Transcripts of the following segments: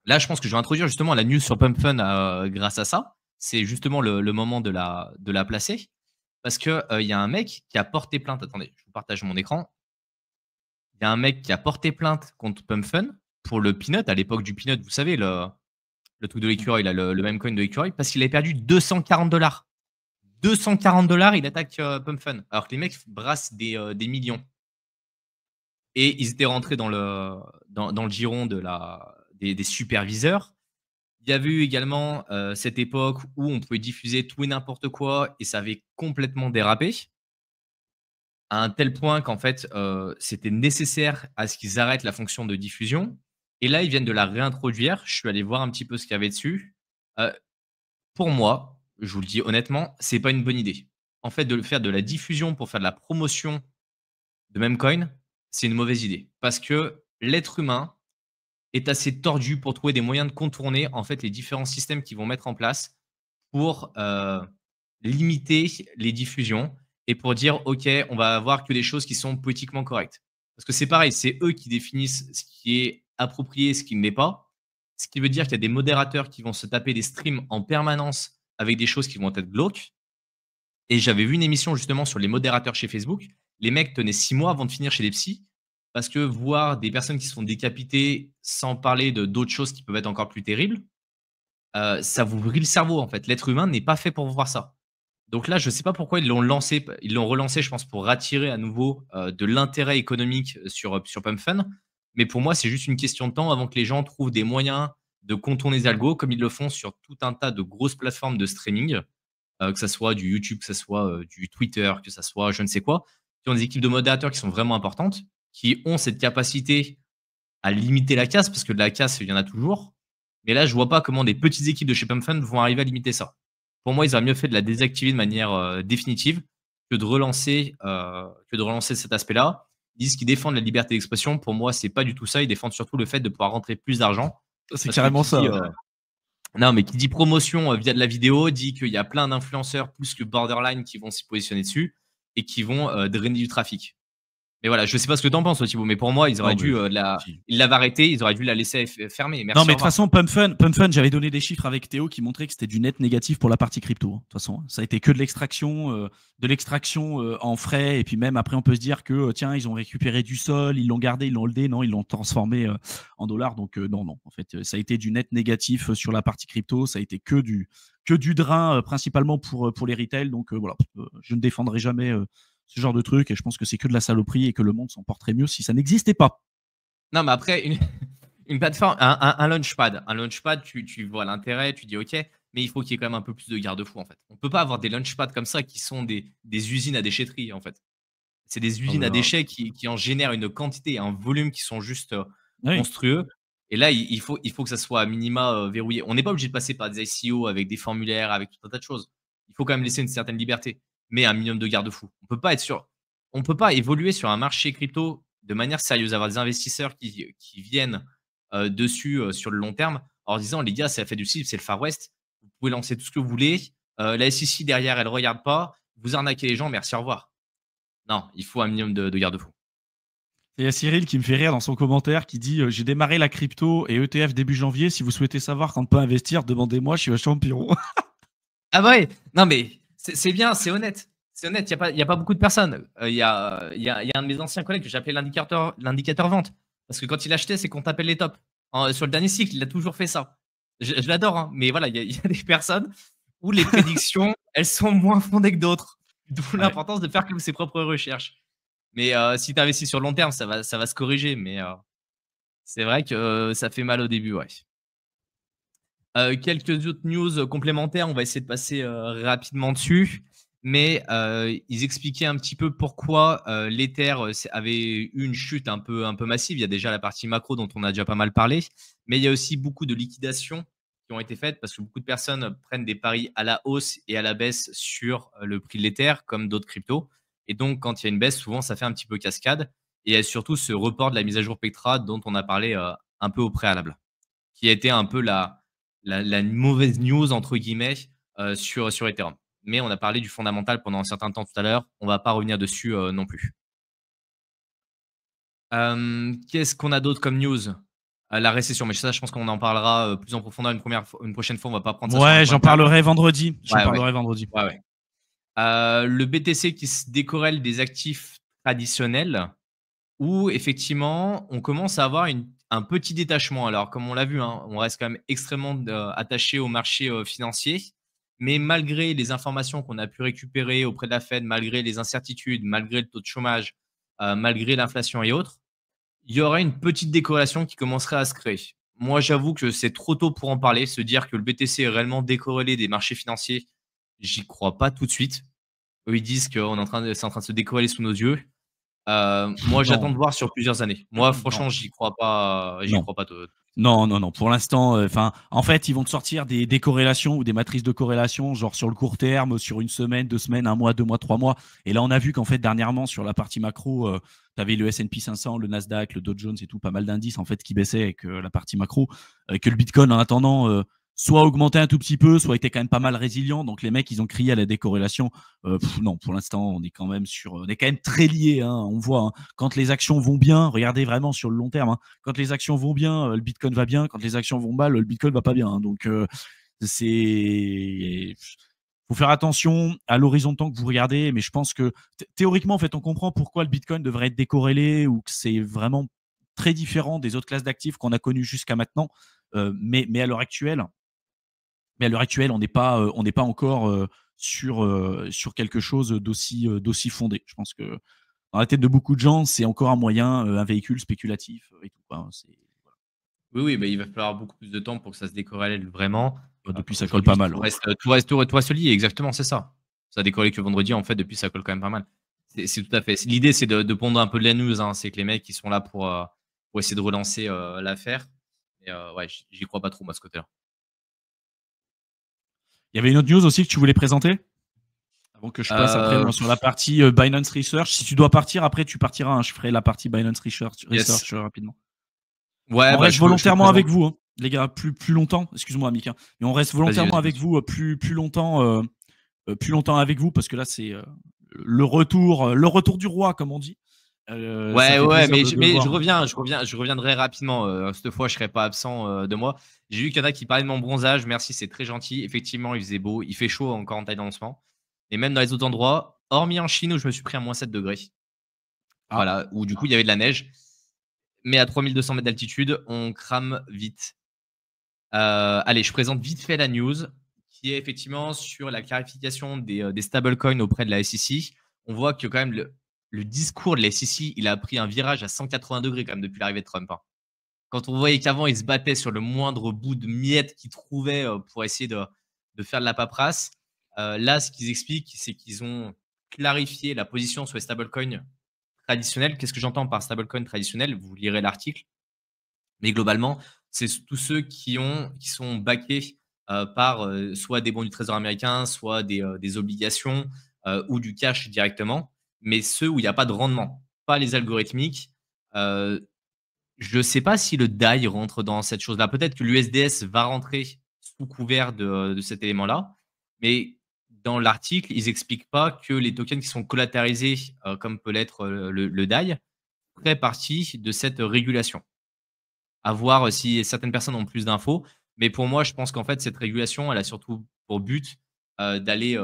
Là, je pense que je vais introduire justement la news sur PumpFun grâce à ça. C'est justement le moment de la placer. Parce que il y a un mec qui a porté plainte. Attendez, je vous partage mon écran. Il y a un mec qui a porté plainte contre PumpFun pour le peanut, à l'époque du peanut, vous savez, le truc de l'écureuil, là, le même coin de l'écureuil, parce qu'il avait perdu 240 $. 240 $, il attaque PumpFun, alors que les mecs brassent des millions. Et ils étaient rentrés dans le giron des superviseurs. Il y avait eu également cette époque où on pouvait diffuser tout et n'importe quoi et ça avait complètement dérapé à un tel point qu'en fait, c'était nécessaire à ce qu'ils arrêtent la fonction de diffusion et là, ils viennent de la réintroduire. Je suis allé voir un petit peu ce qu'il y avait dessus. Heu, pour moi, je vous le dis honnêtement, c'est pas une bonne idée. En fait, de le faire de la diffusion pour faire de la promotion de Memecoin, c'est une mauvaise idée. Parce que l'être humain est assez tordu pour trouver des moyens de contourner, en fait, les différents systèmes qu'ils vont mettre en place pour, limiter les diffusions et pour dire: «OK, on va avoir que des choses qui sont politiquement correctes». Parce que c'est pareil, c'est eux qui définissent ce qui est approprié et ce qui ne l'est pas. Ce qui veut dire qu'il y a des modérateurs qui vont se taper des streams en permanence avec des choses qui vont être glauques et j'avais vu une émission justement sur les modérateurs chez Facebook. Les mecs tenaient 6 mois avant de finir chez les psys parce que voir des personnes qui se font décapiter, sans parler de d'autres choses qui peuvent être encore plus terribles, ça vous brûle le cerveau, en fait. L'être humain n'est pas fait pour voir ça. Donc là, je ne sais pas pourquoi ils l'ont relancé, je pense, pour attirer à nouveau, de l'intérêt économique sur PumpFun. Mais pour moi, c'est juste une question de temps avant que les gens trouvent des moyens de contourner les algos, comme ils le font sur tout un tas de grosses plateformes de streaming, que ça soit du YouTube, que ça soit, du Twitter, que ça soit je ne sais quoi, qui ont des équipes de modérateurs qui sont vraiment importantes, qui ont cette capacité à limiter la casse, parce que de la casse, il y en a toujours. Mais là, je vois pas comment des petites équipes de chez PumpFun vont arriver à limiter ça. Pour moi, ils auraient mieux fait de la désactiver de manière définitive que de relancer cet aspect-là. Ils disent qu'ils défendent la liberté d'expression. Pour moi, c'est pas du tout ça. Ils défendent surtout le fait de pouvoir rentrer plus d'argent. C'est Parce que carrément qui dit, ça. non, mais qui dit promotion via de la vidéo dit qu'il y a plein d'influenceurs plus que Borderline qui vont s'y positionner dessus et qui vont drainer du trafic. Mais voilà, je sais pas ce que tu en penses, Thibaut, mais pour moi, ils auraient Non, mais dû ils l'avaient arrêté, ils auraient dû la laisser fermer. non, Merci, mais au de toute revoir. façon, PumpFun, j'avais donné des chiffres avec Théo qui montraient que c'était du net négatif pour la partie crypto. De toute façon, ça a été que de l'extraction en frais. Et puis même après, on peut se dire que tiens, ils ont récupéré du sol, ils l'ont gardé, ils l'ont holdé. Non, ils l'ont transformé en dollars. Donc non, non. En fait, ça a été du net négatif sur la partie crypto. Ça a été que du drain, principalement pour les retails. Donc voilà, je ne défendrai jamais ce genre de truc. Et je pense que c'est que de la saloperie et que le monde s'en porterait mieux si ça n'existait pas. Non, mais après, une plateforme, un launchpad. Un launchpad, tu vois l'intérêt, tu dis OK, mais il faut qu'il y ait quand même un peu plus de garde-fous, en fait. On peut pas avoir des launchpads comme ça qui sont des usines à déchetterie, en fait. C'est des Ah, usines à déchets qui en génèrent une quantité et un volume qui sont juste oui. monstrueux. Et là, il faut que ça soit à minima verrouillé. On n'est pas obligé de passer par des ICO avec des formulaires, avec tout un tas de choses. Il faut quand même laisser une certaine liberté, mais un minimum de garde-fous. On peut pas évoluer sur un marché crypto de manière sérieuse, avoir des investisseurs qui viennent dessus sur le long terme en disant les gars, ça fait du cible, c'est le Far West. Vous pouvez lancer tout ce que vous voulez. La SEC derrière, elle ne regarde pas. Vous arnaquez les gens, merci, au revoir. Non, il faut un minimum de garde-fous. Et il y a Cyril qui me fait rire dans son commentaire qui dit j'ai démarré la crypto et ETF début janvier. Si vous souhaitez savoir quand peut investir, demandez-moi, je suis un champion. Ah bah ouais, non mais c'est bien, c'est honnête. C'est honnête, il y a pas beaucoup de personnes. Il y a un de mes anciens collègues que j'appelais l'indicateur vente. Parce que quand il achetait, c'est qu'on t'appelle les tops. Sur le dernier cycle, il a toujours fait ça. Je l'adore, hein, mais voilà, il y a des personnes où les prédictions, elles sont moins fondées que d'autres. D'où Ouais. l'importance de faire que ses propres recherches. Mais si tu investis sur le long terme, ça va se corriger. Mais c'est vrai que ça fait mal au début, ouais. Quelques autres news complémentaires, on va essayer de passer rapidement dessus. Mais ils expliquaient un petit peu pourquoi l'Ether avait eu une chute un peu massive. Il y a déjà la partie macro dont on a déjà pas mal parlé, mais il y a aussi beaucoup de liquidations qui ont été faites parce que beaucoup de personnes prennent des paris à la hausse et à la baisse sur le prix de l'Ether, comme d'autres cryptos. Et donc, quand il y a une baisse, souvent, ça fait un petit peu cascade. Et il y a surtout ce report de la mise à jour Pectra dont on a parlé un peu au préalable, qui a été un peu la mauvaise news entre guillemets sur Ethereum. Mais on a parlé du fondamental pendant un certain temps tout à l'heure. On va pas revenir dessus non plus. Qu'est-ce qu'on a d'autre comme news? La récession, mais ça, je pense qu'on en parlera plus en profondeur une prochaine fois. On va pas prendre ça sur un Ouais, coin j'en de table. parlerai vendredi. J'en Ouais, ouais. parlerai vendredi. Ouais, ouais. Le BTC qui se décorrèle des actifs traditionnels où effectivement, on commence à avoir un petit détachement. Alors, comme on l'a vu, hein, on reste quand même extrêmement attaché au marché financier. Mais malgré les informations qu'on a pu récupérer auprès de la Fed, malgré les incertitudes, malgré le taux de chômage, malgré l'inflation et autres, il y aurait une petite décorrélation qui commencerait à se créer. Moi, j'avoue que c'est trop tôt pour en parler. Se dire que le BTC est réellement décorrélé des marchés financiers, j'y crois pas tout de suite. Eux, ils disent que c'est en train de se décorréler sous nos yeux. Moi, j'attends Non, de voir sur plusieurs années. Moi, non, franchement, j'y crois pas. J'y non. crois pas. Non, non, non. Pour l'instant, en fait, ils vont te sortir des corrélations ou des matrices de corrélation, genre sur le court terme, sur une semaine, 2 semaines, 1 mois, 2 mois, 3 mois. Et là, on a vu qu'en fait, dernièrement, sur la partie macro, tu avais le S&P 500, le Nasdaq, le Dow Jones et tout, pas mal d'indices en fait qui baissaient avec la partie macro, que le Bitcoin en attendant soit augmentait un tout petit peu, soit était quand même pas mal résilient. Donc les mecs, ils ont crié à la décorrélation. Non, pour l'instant, on est quand même on est quand même très liés. Hein, on voit hein, quand les actions vont bien, regardez vraiment sur le long terme. Hein, quand les actions vont bien, le Bitcoin va bien. Quand les actions vont mal, le Bitcoin va pas bien. Hein. Donc c'est faut faire attention à l'horizon de temps que vous regardez, mais je pense que théoriquement, en fait, on comprend pourquoi le Bitcoin devrait être décorrélé ou que c'est vraiment très différent des autres classes d'actifs qu'on a connues jusqu'à maintenant. Mais à l'heure actuelle, on n'est pas encore sur quelque chose d'aussi fondé. Je pense que dans la tête de beaucoup de gens, c'est encore un moyen, un véhicule spéculatif et tout. Hein, voilà. Oui, oui, mais il va falloir beaucoup plus de temps pour que ça se décorrèle vraiment. Depuis, ça colle pas Aujourd'hui, mal. tout reste lié. Exactement, c'est ça. Ça a décollé que vendredi. En fait, depuis, ça colle quand même pas mal. C'est tout à fait. L'idée, c'est de pondre un peu de la news. Hein. C'est que les mecs, ils sont là pour essayer de relancer l'affaire. Et ouais, j'y crois pas trop, moi, ce côté-là. Il y avait une autre news aussi que tu voulais présenter avant que je passe après Euh, moi, sur la partie Binance Research. Si tu dois partir, après, tu partiras. Hein. Je ferai la partie Binance Research, yes. rapidement. Ouais, On bah, reste je peux volontairement avec présenter. vous, hein, les gars, plus longtemps. Excuse-moi, Mika. Mais on reste Vas-y, volontairement vas-y, avec vas-y. vous plus longtemps. Plus longtemps avec vous parce que là c'est le retour du roi comme on dit. Ça Ouais, fait ouais, plaisir mais de le voir. je reviendrai rapidement. Cette fois, je serai pas absent de moi. J'ai vu qu'il y en a qui parlaient de mon bronzage. Merci, c'est très gentil. Effectivement, il faisait beau. Il fait chaud encore en Thaïlande en ce moment. Et même dans les autres endroits, hormis en Chine où je me suis pris à -7 degrés. Ah, Voilà, où du coup, il y avait de la neige. Mais à 3200 mètres d'altitude, on crame vite. Allez, je présente vite fait la news qui est effectivement sur la clarification des stablecoins auprès de la SEC. On voit que quand même le discours de la SEC, il a pris un virage à 180 degrés quand même depuis l'arrivée de Trump. Hein. Quand on voyait qu'avant, il se battait sur le moindre bout de miette qu'il trouvait pour essayer de faire de la paperasse, là, ce qu'ils expliquent, c'est qu'ils ont clarifié la position sur les stablecoins traditionnels. Qu'est-ce que j'entends par stablecoin traditionnel? Vous lirez l'article. Mais globalement, c'est tous ceux qui sont backés par soit des bons du Trésor américain, soit des obligations ou du cash directement, mais ceux où il n'y a pas de rendement, pas les algorithmiques. Euh, je ne sais pas si le DAI rentre dans cette chose-là. Peut-être que l'USDS va rentrer sous couvert de cet élément-là, mais dans l'article, ils n'expliquent pas que les tokens qui sont collatéralisés, comme peut l'être le DAI, feraient partie de cette régulation. À voir si certaines personnes ont plus d'infos. Mais pour moi, je pense qu'en fait, cette régulation, elle a surtout pour but d'aller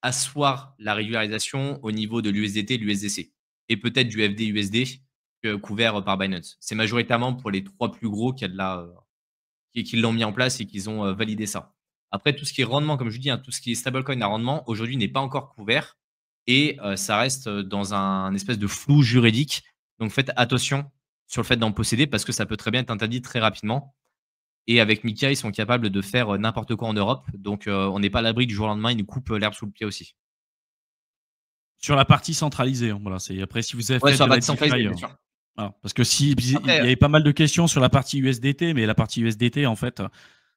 asseoir la régularisation au niveau de l'USDT et de l'USDC. Et peut-être du FD-USD couvert par Binance. C'est majoritairement pour les 3 plus gros qui l'ont mis en place et qui ont validé ça. Après, tout ce qui est rendement, comme je dis, hein, tout ce qui est stablecoin à rendement, aujourd'hui n'est pas encore couvert et ça reste dans un espèce de flou juridique. Donc faites attention sur le fait d'en posséder parce que ça peut très bien être interdit très rapidement. Et avec Mika, ils sont capables de faire n'importe quoi en Europe. Donc on n'est pas à l'abri du jour au lendemain, ils nous coupent l'herbe sous le pied aussi. sur la partie centralisée. Hein, voilà, c'est après si vous avez Ouais, fait ça de va la décentraliser, DeFi. bien sûr. Voilà, parce que si il y Après, avait pas mal de questions sur la partie USDT, mais la partie USDT en fait,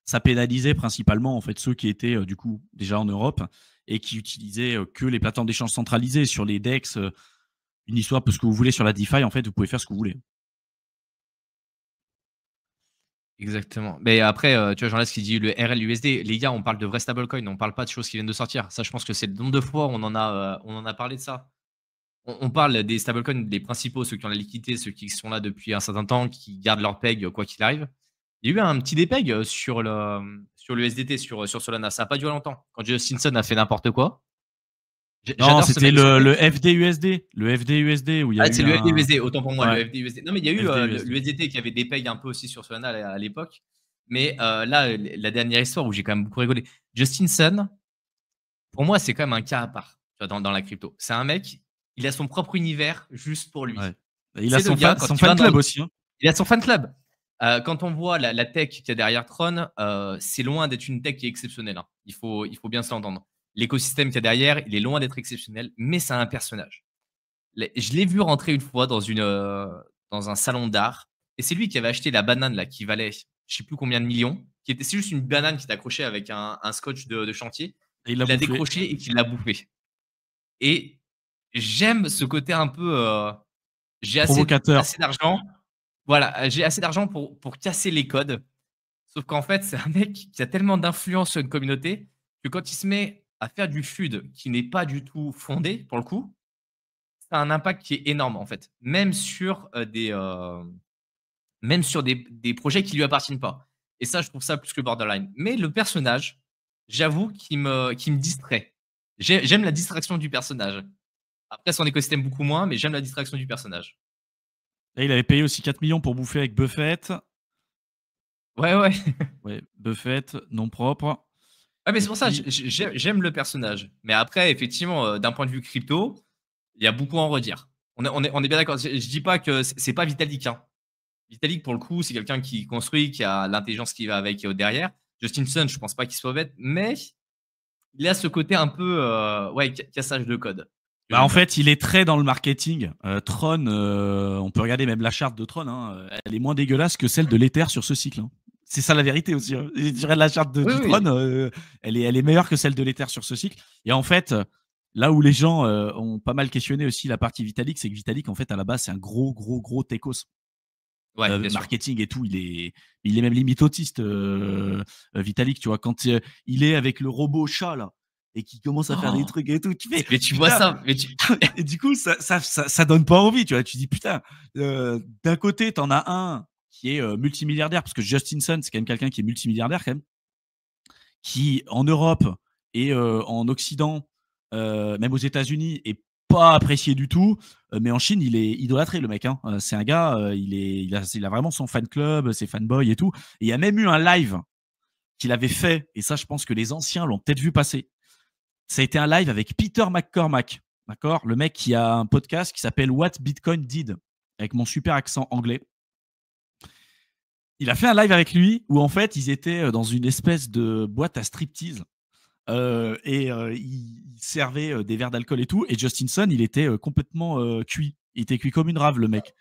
ça pénalisait principalement en fait ceux qui étaient du coup déjà en Europe et qui utilisaient que les plateformes d'échange centralisées sur les DEX. Une histoire parce que vous voulez sur la DeFi, en fait, vous pouvez faire ce que vous voulez. exactement. Mais après, tu vois, Jean Las qui dit le RLUSD, les gars, on parle de vrais stablecoins, on parle pas de choses qui viennent de sortir. Ça, je pense que c'est le nombre de fois où on en a parlé de ça. On parle des stablecoins, des principaux, ceux qui ont la liquidité, ceux qui sont là depuis un certain temps, qui gardent leur peg quoi qu'il arrive. Il y a eu un petit dépeg sur l'USDT, sur Solana. Ça n'a pas duré longtemps. Quand Justinson a fait n'importe quoi. Non, J'adore c'était le FDUSD. Le FDUSD où il y a eu c'est le FDUSD, autant pour moi, Ouais. le FDUSD. Non, mais il y a eu l'USDT qui avait des pegs un peu aussi sur Solana à l'époque. Mais là, la dernière histoire où j'ai quand même beaucoup rigolé. Justinson, pour moi, c'est quand même un cas à part dans la crypto. C'est un mec, il a son propre univers juste pour lui. Ouais. Il a son fan club aussi. Hein. Il a son fan club. Quand on voit la tech qu'il y a derrière Tron, c'est loin d'être une tech qui est exceptionnelle. Hein. Il faut bien se l'entendre. L'écosystème qu'il y a derrière, il est loin d'être exceptionnel, mais c'est un personnage. Je l'ai vu rentrer une fois dans un salon d'art, et c'est lui qui avait acheté la banane là, qui valait je sais plus combien de millions, c'est juste une banane qui est accrochée avec un scotch de chantier. Et il l'a décroché et qu'il l'a bouffé. Et j'aime ce côté un peu j'ai assez d'argent. Voilà, j'ai assez d'argent pour casser les codes. Sauf qu'en fait, c'est un mec qui a tellement d'influence sur une communauté que quand il se met à faire du FUD qui n'est pas du tout fondé, pour le coup, ça a un impact qui est énorme, en fait. Même sur des projets qui lui appartiennent pas. Et ça, je trouve ça plus que borderline. Mais le personnage, j'avoue qu'il me distrait. J'aime la distraction du personnage. Après, son écosystème beaucoup moins, mais j'aime la distraction du personnage. Et il avait payé aussi 4 millions pour bouffer avec Buffett. Ouais, ouais. Ouais, Buffett, non propre. Ouais, mais c'est pour ça, j'aime le personnage. Mais après, effectivement, d'un point de vue crypto, il y a beaucoup à en redire. On est bien d'accord. Je dis pas que c'est pas Vitalik. Hein. Vitalik, pour le coup, c'est quelqu'un qui construit, qui a l'intelligence qui va avec derrière. Justinson, je pense pas qu'il soit bête, mais il a ce côté un peu cassage de code. Bah en fait, il est très dans le marketing. Tron, on peut regarder même la charte de Tron, hein, elle est moins dégueulasse que celle de l'Ether sur ce cycle. Hein. C'est ça la vérité aussi. Hein. Je dirais la charte de Tron, elle est meilleure que celle de l'Ether sur ce cycle. Et en fait, là où les gens ont pas mal questionné aussi la partie Vitalik, c'est que Vitalik, en fait, à la base, c'est un gros techos. Ouais, marketing et tout, il est même limite autiste, Vitalik, tu vois, quand il est avec le robot chat là et qui commence à faire des trucs et tout, tu fais mais tu vois ça, et du coup ça donne pas envie, tu vois, tu dis putain, d'un côté t'en as un qui est multimilliardaire, parce que Justinson c'est quand même quelqu'un qui est multimilliardaire quand même, qui en Europe et en Occident, même aux États-Unis, est pas apprécié du tout, mais en Chine il est idolâtré le mec. Hein. C'est un gars, il a vraiment son fan club, ses fanboys et tout. Et il y a même eu un live qu'il avait fait, et ça je pense que les anciens l'ont peut-être vu passer. Ça a été un live avec Peter McCormack, d'accord, le mec qui a un podcast qui s'appelle What Bitcoin Did, avec mon super accent anglais. Il a fait un live avec lui où en fait ils étaient dans une espèce de boîte à striptease. Il servait des verres d'alcool et tout. Et Justinson, il était complètement cuit. Il était cuit comme une rave, le mec.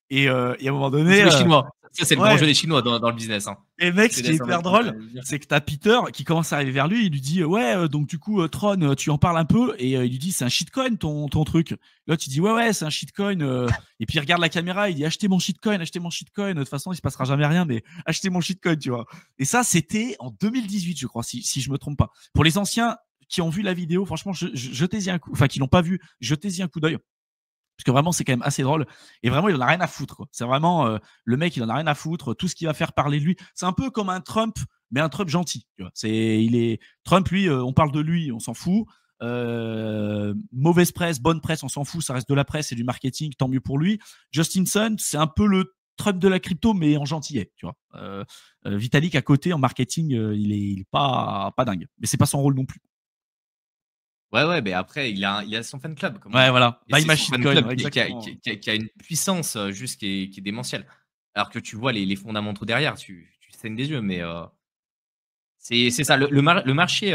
Et à un moment donné. C'est les Chinois. Ça, c'est le grand jeu des Chinois dans le business. Hein. Et mec, ce qui est hyper drôle, c'est que t'as Peter qui commence à arriver vers lui. Il lui dit ouais, donc du coup, Tron, tu en parles un peu. Et il lui dit c'est un shitcoin ton truc. L'autre, il dit ouais, c'est un shitcoin. Et puis il regarde la caméra. Il dit achetez mon shitcoin. De toute façon, il se passera jamais rien, mais achetez mon shitcoin, tu vois. Et ça, c'était en 2018, je crois, si je me trompe pas. Pour les anciens qui ont vu la vidéo, franchement, jetez-y un coup. Enfin, qui l'ont pas vu, jetez-y un coup d'œil. Parce que vraiment, c'est quand même assez drôle. Et vraiment, il en a rien à foutre. Quoi. C'est vraiment le mec, il en a rien à foutre. Tout ce qui va faire parler de lui, c'est un peu comme un Trump, mais un Trump gentil. Tu vois. Trump, lui, on parle de lui, on s'en fout. Mauvaise presse, bonne presse, on s'en fout. Ça reste de la presse et du marketing, tant mieux pour lui. Justinson, c'est un peu le Trump de la crypto, mais en gentillet. Tu vois. Vitalik à côté en marketing, il est pas dingue. Mais c'est pas son rôle non plus. Ouais, mais après, il a son fan club. Ouais, voilà. Buy My Shitcoin, qui a une puissance juste qui est démentielle. Alors que tu vois les fondamentaux derrière, tu saignes des yeux, mais c'est ça. Le marché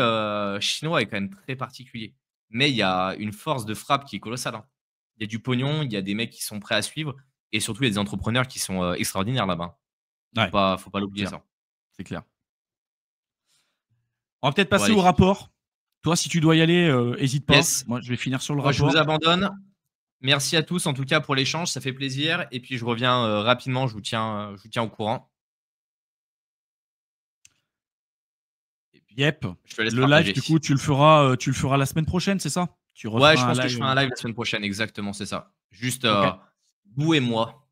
chinois est quand même très particulier. Mais il y a une force de frappe qui est colossale. Hein. Il y a du pognon, il y a des mecs qui sont prêts à suivre, et surtout, il y a des entrepreneurs qui sont extraordinaires là-bas. Faut pas l'oublier, ça. C'est clair. On va peut-être passer au rapport. Toi, si tu dois y aller, hésite pas. Yes. Moi, je vais finir sur le rapport. Je vous abandonne. Merci à tous, en tout cas, pour l'échange. Ça fait plaisir. Et puis, je reviens rapidement. Je vous tiens au courant. Yep. Le live, du coup, tu le feras la semaine prochaine, c'est ça? Tu Ouais, referas je un pense que je live. ferai un live la semaine prochaine, exactement, c'est ça. Juste Ok. vous et moi.